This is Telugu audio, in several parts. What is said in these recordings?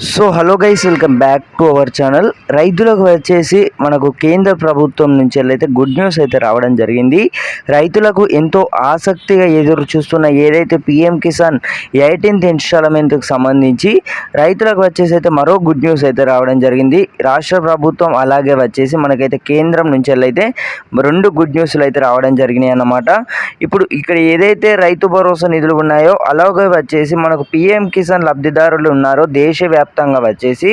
So hello guys, welcome back to our channel. రైతులకు వచ్చేసి మనకు కేంద్ర ప్రభుత్వం నుంచి అయితే గుడ్ న్యూస్ అయితే రావడం జరిగింది. రైతులకు ఎంతో ఆసక్తిగా ఎదురు చూస్తున్న ఏదైతే పిఎం కిసాన్ 18th ఇన్స్టాల్మెంట్కి సంబంధించి రైతులకు వచ్చేసి అయితే మరో గుడ్ న్యూస్ అయితే రావడం జరిగింది. రాష్ట్ర ప్రభుత్వం అలాగే వచ్చేసి మనకైతే కేంద్రం నుంచి అయితే రెండు గుడ్ న్యూస్లు అయితే రావడం జరిగినాయి అన్నమాట. ఇప్పుడు ఇక్కడ ఏదైతే రైతు భరోసా నిధులు ఉన్నాయో అలాగే వచ్చేసి మనకు పిఎం కిసాన్ లబ్ధిదారులు ఉన్నారో దేశవ్యాప్తంగా వచ్చేసి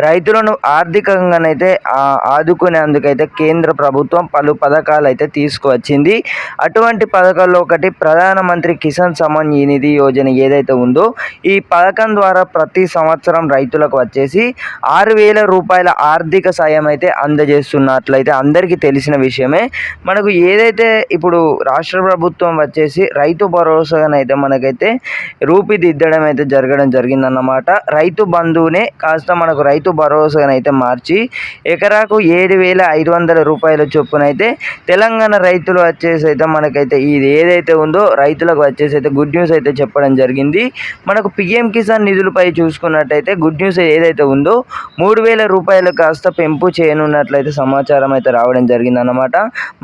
రైతులను ఆర్థికంగానైతే ఆదుకునేందుకైతే కేంద్ర ప్రభుత్వం పలు పథకాలు అయితే తీసుకువచ్చింది. అటువంటి పథకాల్లో ఒకటి ప్రధానమంత్రి కిసాన్ సమ్మాన్ నిధి యోజన ఏదైతే ఉందో ఈ పథకం ద్వారా ప్రతి సంవత్సరం రైతులకు వచ్చేసి 6,000 రూపాయల ఆర్థిక సాయం అయితే అందజేస్తున్నట్లయితే అందరికీ తెలిసిన విషయమే. మనకు ఏదైతే ఇప్పుడు రాష్ట్ర ప్రభుత్వం వచ్చేసి రైతు భరోసానైతే మనకైతే రూపుదిద్దడం అయితే జరగడం జరిగిందన్నమాట. రైతు బంధువునే కాస్త మనకు రైతు భరోసానైతే మార్చి ఎకరాకు 7,500 రూపాయల చొప్పునైతే తెలంగాణ రైతులు వచ్చేసి అయితే మనకైతే ఇది ఏదైతే ఉందో రైతులకు వచ్చేసి అయితే గుడ్ న్యూస్ అయితే చెప్పడం జరిగింది. మనకు పిఎం కిసాన్ నిధులపై చూసుకున్నట్టయితే గుడ్ న్యూస్ ఏదైతే ఉందో 3,000 రూపాయలు కాస్త పెంపు చేయనున్నట్లయితే సమాచారం అయితే రావడం జరిగిందన్నమాట.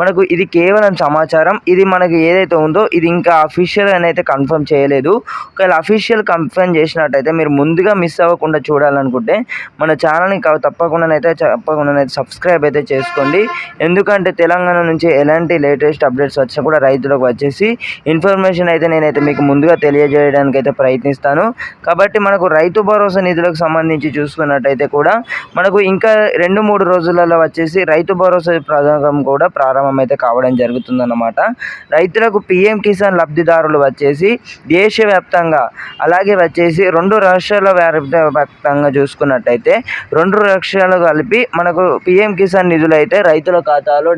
మనకు ఇది కేవలం సమాచారం. ఇది మనకి ఏదైతే ఉందో ఇది ఇంకా అఫీషియల్ అని అయితే కన్ఫర్మ్ చేయలేదు. ఒకవేళ అఫీషియల్ కన్ఫర్మ్ చేసినట్టయితే మీరు ముందుగా మిస్ అవ్వకుండా చూడాలనుకుంటే మన ఛానల్ని తప్పకుండా సబ్స్క్రైబ్ అయితే చేసుకోండి. ఎందుకంటే తెలంగాణ నుంచి ఎలాంటి లేటెస్ట్ అప్డేట్స్ వచ్చినా కూడా రైతులకు వచ్చేసి ఇన్ఫర్మేషన్ అయితే నేనైతే మీకు ముందుగా తెలియజేయడానికి అయితే ప్రయత్నిస్తాను. కాబట్టి మనకు రైతు భరోసా నిధులకు సంబంధించి చూసుకున్నట్టయితే కూడా మనకు ఇంకా 2-3 రోజులలో వచ్చేసి రైతు భరోసా పథకం కూడా ప్రారంభమైతే కావడం జరుగుతుందన్నమాట. రైతులకు పిఎం కిసాన్ లబ్ధిదారులు వచ్చేసి దేశవ్యాప్తంగా అలాగే వచ్చేసి 2 రాష్ట్రాల వ్యాప్తంగా చూసుకున్నట్టయితే 2 రాష్ట్రాలు కలిపి మనకు పిఎం కిసాన్ నిధులు అయితే రైతుల ఖాతాలో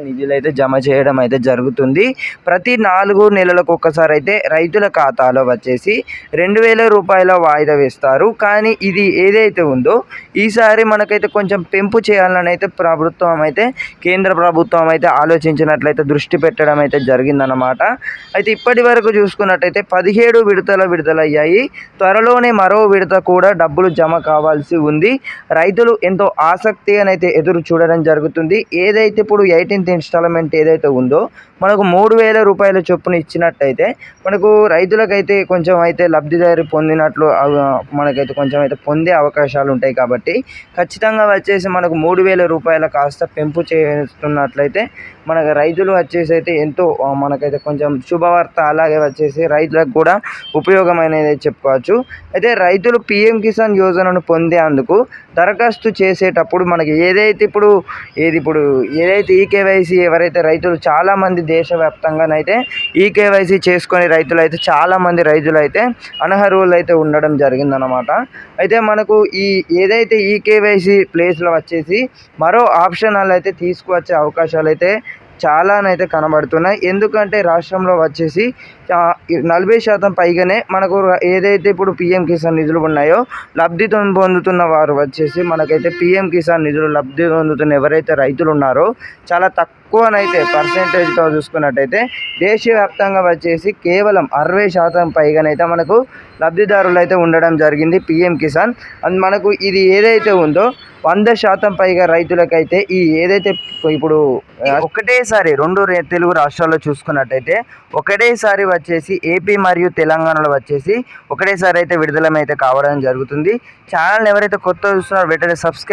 నిధులు అయితే జమ చేయడం అయితే జరుగుతుంది. ప్రతి 4 నెలలకు ఒక్కసారి అయితే రైతుల ఖాతాలో వచ్చేసి 2,000 రూపాయల వాయిదా వేస్తారు. కానీ ఇది ఏదైతే ఉందో ఈసారి మనకైతే కొంచెం పెంపు చేయాలని అయితే కేంద్ర ప్రభుత్వం అయితే ఆలోచించినట్లయితే దృష్టి పెట్టడం అయితే జరిగిందన్నమాట. అయితే ఇప్పటి వరకు చూసుకున్నట్టయితే 17 విడతలయ్యాయి. త్వరలోనే మరో విడత కూడా డబ్బులు జమ కావాల్సి ఉంది. రైతులు ఎంతో ఆసక్తిగానైతే ఎదురు చూడడం జరుగుతుంది. ఏదైతే ఇప్పుడు 18th ఇన్స్టాల్మెంట్ ఏదైతే ఉందో మనకు 3,000 రూపాయల చొప్పున ఇచ్చినట్టయితే మనకు రైతులకైతే కొంచెం అయితే లబ్ధిదారి పొందినట్లు మనకైతే కొంచెం అయితే పొందే అవకాశాలు ఉంటాయి. కాబట్టి ఖచ్చితంగా వచ్చేసి మనకు 3,000 రూపాయల కాస్త పెంపు చేస్తున్నట్లయితే మనకు రైతులు వచ్చేసి అయితే ఎంతో మనకైతే కొంచెం శుభవార్త. అలాగే వచ్చేసి రైతులకు కూడా ఉపయోగమైనది చెప్పుకోవచ్చు. అయితే రైతులు పిఎం కిసాన్ యోజనను పొందేందుకు దరఖాస్తు చేసేటప్పుడు మనకి ఏదైతే ఈకేవైసీ ఎవరైతే రైతులు చాలామంది దేశవ్యాప్తంగానైతే ఈకేవైసీ చేసుకొని చాలామంది రైతులు అయితే అనర్హులు అయితే ఉండడం జరిగిందనమాట. అయితే మనకు ఈ ఏదైతే ఈకేవైసీ ప్లేస్లో వచ్చేసి మరో ఆప్షనల్ అయితే తీసుకువచ్చే అవకాశాలు అయితే చాలానైతే కనబడుతున్నాయి. ఎందుకంటే రాష్ట్రంలో వచ్చేసి 40% పైగానే మనకు ఏదైతే ఇప్పుడు పిఎం కిసాన్ నిధులు ఉన్నాయో లబ్ధి పొందుతున్న వారు వచ్చేసి మనకైతే పిఎం కిసాన్ నిధులు లబ్ధి పొందుతున్న ఎవరైతే రైతులు ఉన్నారో చాలా తక్కువనైతే పర్సెంటేజ్తో చూసుకున్నట్టయితే దేశవ్యాప్తంగా వచ్చేసి కేవలం 60% పైగానైతే మనకు లబ్ధిదారులు అయితే ఉండడం జరిగింది పిఎం కిసాన్. అండ్ మనకు ఇది ఏదైతే ఉందో 100% పైగా రైతులకైతే ఈ ఏదైతే ఇప్పుడు ఒకటేసారి 2 తెలుగు రాష్ట్రాల్లో చూసుకున్నట్టయితే ఒకటేసారి వచ్చేసి ఏపీ మరియు తెలంగాణలో వచ్చేసి ఒకటేసారి అయితే విడుదలమైతే కావడం జరుగుతుంది. ఛానల్ ఎవరైతే కొత్త చూస్తున్నారో వెంటనే సబ్స్క్రైబ్